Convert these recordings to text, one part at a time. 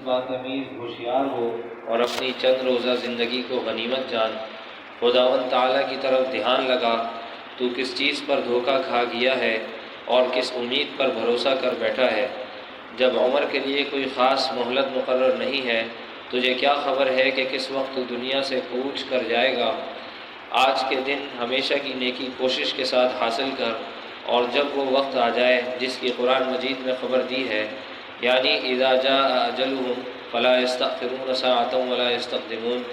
باتمیز ہوشیار ہو اور اپنی چند روزہ زندگی کو غنیمت جان۔ خداوند تعالیٰ کی طرف دھیان لگا، تو کس چیز پر دھوکہ کھا گیا ہے اور کس امید پر بھروسہ کر بیٹھا ہے۔ جب عمر کے لیے کوئی خاص مہلت مقرر نہیں ہے، تجھے کیا خبر ہے کہ کس وقت تو دنیا سے کوچ کر جائے گا۔ آج کے دن ہمیشہ کی نیکی کوشش کے ساتھ حاصل کر، اور جب وہ وقت آ جائے جس کی قرآن مجید میں خبر دی ہے، یعنی اذا جاء اجلهم فلا يستأخرون ساعة ولا يستقدمون،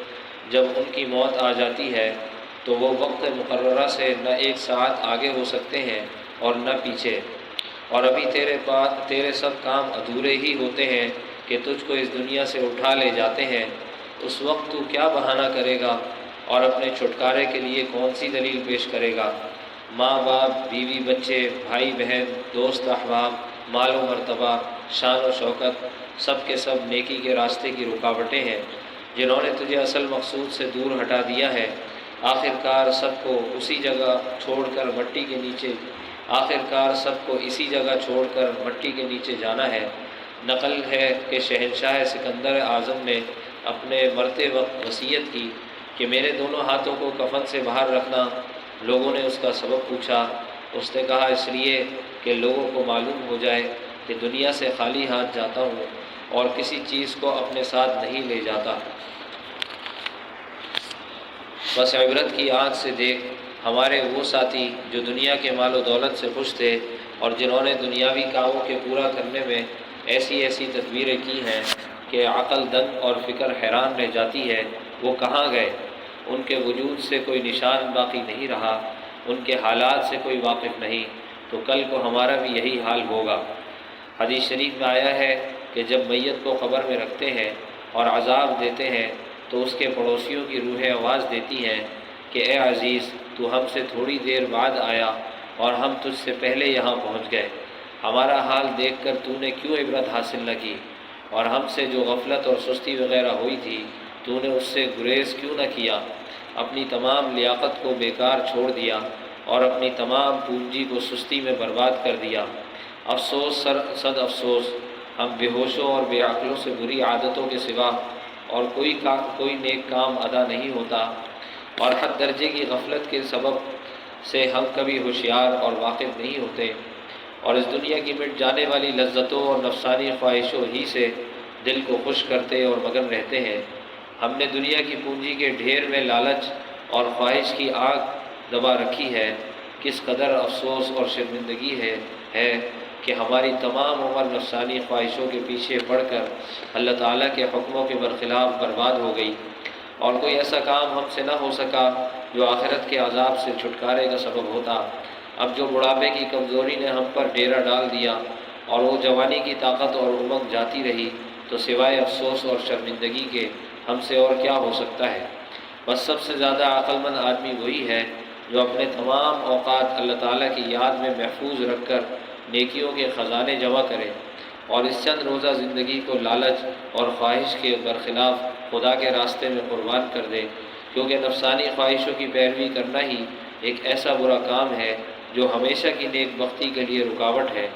جب ان کی موت آ جاتی ہے تو وہ وقت مقررہ سے نہ ایک ساعت آگے ہو سکتے ہیں اور نہ پیچھے، اور ابھی تیرے سب کام ادھورے ہی ہوتے ہیں کہ تجھ کو اس دنیا سے اٹھا لے جاتے ہیں۔ اس وقت تو کیا بہانہ کرے گا اور اپنے چھٹکارے کے لیے کون سی دلیل پیش کرے گا؟ ماں باپ، بیوی بچے، بھائی بہن، دوست احباب، مال و مرتبہ، شان و شوکت، سب کے سب نیکی کے راستے کی رکاوٹیں ہیں جنہوں نے تجھے اصل مقصود سے دور ہٹا دیا ہے۔ آخرکار سب کو اسی جگہ چھوڑ کر مٹی کے نیچے جانا ہے۔ نقل ہے کہ شہنشاہ سکندر اعظم نے اپنے مرتے وقت وصیت کی کہ میرے دونوں ہاتھوں کو کفن سے باہر رکھنا۔ لوگوں نے اس کا سبب پوچھا، اس نے کہا اس لیے کہ لوگوں کو معلوم ہو جائے کہ دنیا سے خالی ہاتھ جاتا ہوں اور کسی چیز کو اپنے ساتھ نہیں لے جاتا۔ بس عبرت کی آنکھ سے دیکھ ہمارے وہ ساتھی جو دنیا کے مال و دولت سے خوش تھے اور جنہوں نے دنیاوی کاموں کے پورا کرنے میں ایسی تدبیریں کی ہیں کہ عقل دنگ اور فکر حیران رہ جاتی ہے، وہ کہاں گئے؟ ان کے وجود سے کوئی نشان باقی نہیں رہا، ان کے حالات سے کوئی واقف نہیں، تو کل کو ہمارا بھی یہی حال ہوگا۔ حدیث شریف میں آیا ہے کہ جب میت کو قبر میں رکھتے ہیں اور عذاب دیتے ہیں تو اس کے پڑوسیوں کی روحیں آواز دیتی ہیں کہ اے عزیز، تو ہم سے تھوڑی دیر بعد آیا اور ہم تجھ سے پہلے یہاں پہنچ گئے، ہمارا حال دیکھ کر تو نے کیوں عبرت حاصل نہ کی، اور ہم سے جو غفلت اور سستی وغیرہ ہوئی تھی تو نے اس سے گریز کیوں نہ کیا، اپنی تمام لیاقت کو بیکار چھوڑ دیا اور اپنی تمام پونجی کو سستی میں برباد کر دیا۔ افسوس صد افسوس، ہم بے ہوشوں اور بے عقلوں سے بری عادتوں کے سوا اور کوئی نیک کام ادا نہیں ہوتا، اور حد درجے کی غفلت کے سبب سے ہم کبھی ہوشیار اور واقف نہیں ہوتے، اور اس دنیا کی مٹ جانے والی لذتوں اور نفسانی خواہشوں ہی سے دل کو خوش کرتے اور مگن رہتے ہیں۔ ہم نے دنیا کی پونجی کے ڈھیر میں لالچ اور خواہش کی آگ دبا رکھی ہے۔ کس قدر افسوس اور شرمندگی ہے کہ ہماری تمام عمر نفسانی خواہشوں کے پیچھے پڑ کر اللہ تعالیٰ کے حکموں کے برخلاف برباد ہو گئی، اور کوئی ایسا کام ہم سے نہ ہو سکا جو آخرت کے عذاب سے چھٹکارے کا سبب ہوتا۔ اب جو بڑھاپے کی کمزوری نے ہم پر ڈیرا ڈال دیا اور وہ جوانی کی طاقت اور امنگ جاتی رہی، تو سوائے افسوس اور شرمندگی کے ہم سے اور کیا ہو سکتا ہے؟ بس سب سے زیادہ عقل مند آدمی وہی ہے جو اپنے تمام اوقات اللہ تعالیٰ کی یاد میں محفوظ رکھ کر نیکیوں کے خزانے جمع کرے، اور اس چند روزہ زندگی کو لالچ اور خواہش کے برخلاف خدا کے راستے میں قربان کر دے، کیونکہ نفسانی خواہشوں کی پیروی کرنا ہی ایک ایسا برا کام ہے جو ہمیشہ کی نیک بختی کے لیے رکاوٹ ہے،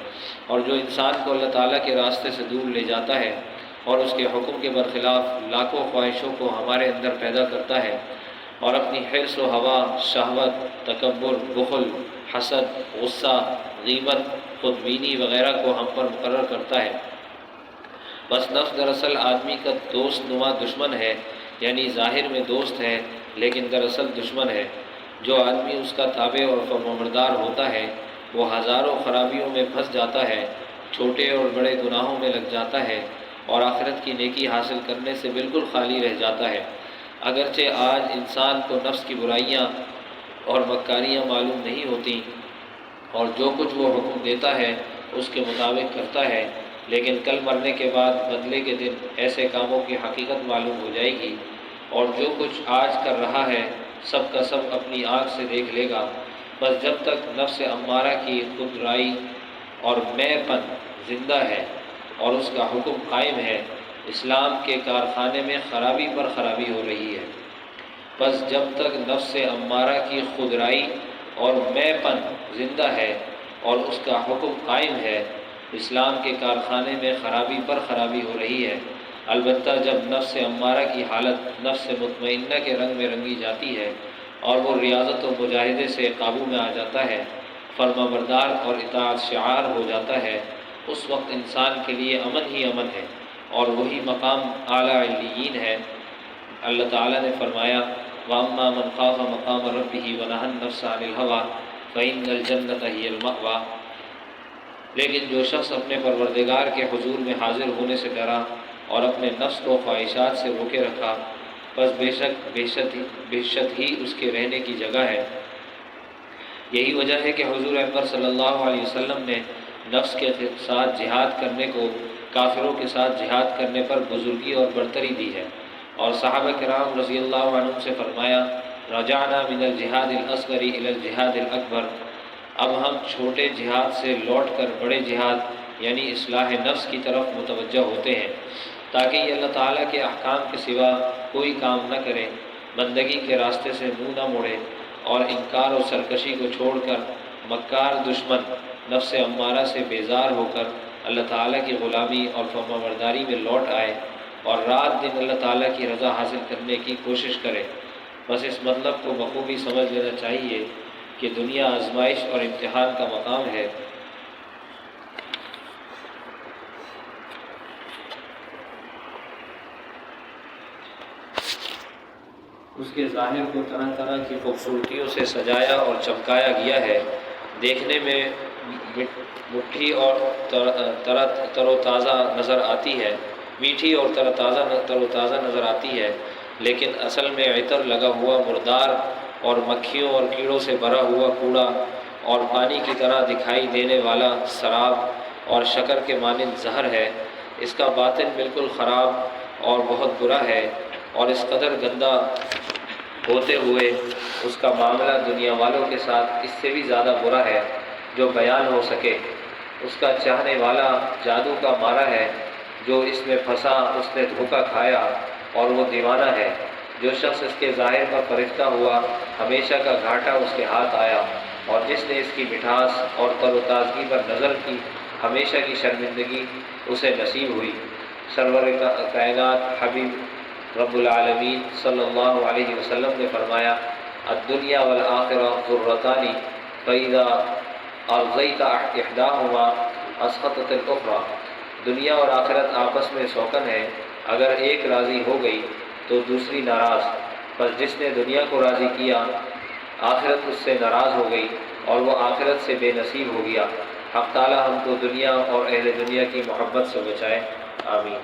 اور جو انسان کو اللہ تعالیٰ کے راستے سے دور لے جاتا ہے اور اس کے حکم کے برخلاف لاکھوں خواہشوں کو ہمارے اندر پیدا کرتا ہے، اور اپنی حرص و ہوا، شہوت، تکبر، بخل، حسد، غصہ، غیبت، خود بینی وغیرہ کو ہم پر مقرر کرتا ہے۔ بس نفس دراصل آدمی کا دوست نما دشمن ہے، یعنی ظاہر میں دوست ہے لیکن دراصل دشمن ہے۔ جو آدمی اس کا تابع اور فرمانبردار ہوتا ہے وہ ہزاروں خرابیوں میں پھنس جاتا ہے، چھوٹے اور بڑے گناہوں میں لگ جاتا ہے، اور آخرت کی نیکی حاصل کرنے سے بالکل خالی رہ جاتا ہے۔ اگرچہ آج انسان کو نفس کی برائیاں اور مکاریاں معلوم نہیں ہوتی اور جو کچھ وہ حکم دیتا ہے اس کے مطابق کرتا ہے، لیکن کل مرنے کے بعد بدلے کے دن ایسے کاموں کی حقیقت معلوم ہو جائے گی، اور جو کچھ آج کر رہا ہے سب کا سب اپنی آنکھ سے دیکھ لے گا۔ بس جب تک نفس امارہ کی خود رائی اور میں پن زندہ ہے اور اس کا حکم قائم ہے، اسلام کے کارخانے میں خرابی پر خرابی ہو رہی ہے۔ بس جب تک نفس امارہ کی خود رائی اور میں پن زندہ ہے اور اس کا حکم قائم ہے، اسلام کے کارخانے میں خرابی پر خرابی ہو رہی ہے۔ البتہ جب نفس امارہ کی حالت نفس مطمئنہ کے رنگ میں رنگی جاتی ہے اور وہ ریاضت و مجاہدے سے قابو میں آ جاتا ہے، فرما بردار اور اطاعت شعار ہو جاتا ہے، اس وقت انسان کے لیے امن ہی امن ہے، اور وہی مقام اعلیٰ علیین ہے۔ اللہ تعالیٰ نے فرمایا وَأَمَّا مَنْ خَافَ مَقَامَ رَبِّهِ وَنَهَى النَّفْسَ عَنِ الْهَوَىٰ فَإِنَّ الْجَنَّةَ هِيَ الْمَأْوَىٰ۔ لیکن جو شخص اپنے پروردگار کے حضور میں حاضر ہونے سے ڈرا اور اپنے نفس کو خواہشات سے روکے رکھا، بس بے شک ہی اس کے رہنے کی جگہ ہے۔ یہی وجہ ہے کہ حضور اکبر صلی اللہ علیہ وسلم نے نفس کے ساتھ جہاد کرنے کو کافروں کے ساتھ جہاد کرنے پر بزرگی اور برتری دی ہے، اور صحابہ کرام رضی اللہ عنہم سے فرمایا رجعنا من الجہاد الاصغر الی الجہاد الاکبر، اب ہم چھوٹے جہاد سے لوٹ کر بڑے جہاد یعنی اصلاح نفس کی طرف متوجہ ہوتے ہیں، تاکہ یہ اللہ تعالیٰ کے احکام کے سوا کوئی کام نہ کرے، بندگی کے راستے سے منہ نہ موڑے، اور انکار و سرکشی کو چھوڑ کر مکار دشمن نفس امارہ سے بیزار ہو کر اللہ تعالیٰ کی غلامی اور فرما برداری میں لوٹ آئے، اور رات دن اللہ تعالیٰ کی رضا حاصل کرنے کی کوشش کرے۔ بس اس مطلب کو بخوبی سمجھ لینا چاہیے کہ دنیا آزمائش اور امتحان کا مقام ہے۔ اس کے ظاہر کو طرح طرح کی خوبصورتیوں سے سجایا اور چمکایا گیا ہے، دیکھنے میں مٹھی اور تر و تازہ نظر آتی ہے، میٹھی اور تر و تازہ نظر آتی ہے، لیکن اصل میں عطر لگا ہوا مردار اور مکھیوں اور کیڑوں سے بھرا ہوا کوڑا اور پانی کی طرح دکھائی دینے والا سراب اور شکر کے مانند زہر ہے۔ اس کا باطن بالکل خراب اور بہت برا ہے، اور اس قدر گندا ہوتے ہوئے اس کا معاملہ دنیا والوں کے ساتھ اس سے بھی زیادہ برا ہے جو بیان ہو سکے۔ اس کا چاہنے والا جادو کا مارا ہے، جو اس میں پھنسا اس نے دھوکہ کھایا اور وہ دیوانہ ہے۔ جو شخص اس کے ظاہر پر فرشتہ ہوا، ہمیشہ کا گھاٹا اس کے ہاتھ آیا، اور جس نے اس کی مٹھاس اور تر و تازگی پر نظر کی، ہمیشہ کی شرمندگی اسے نصیب ہوئی۔ سرور کائنات حبیب رب العالمین صلی اللہ علیہ وسلم نے فرمایا الدنیا والآخرہ ضرتان فإذا أرضیت احداہما اسقطت الأخرى۔ دنیا اور آخرت آپس میں سوکن ہے، اگر ایک راضی ہو گئی تو دوسری ناراض، بس جس نے دنیا کو راضی کیا آخرت اس سے ناراض ہو گئی اور وہ آخرت سے بے نصیب ہو گیا۔ حق تعالی ہم کو دنیا اور اہل دنیا کی محبت سے بچائے، آمین۔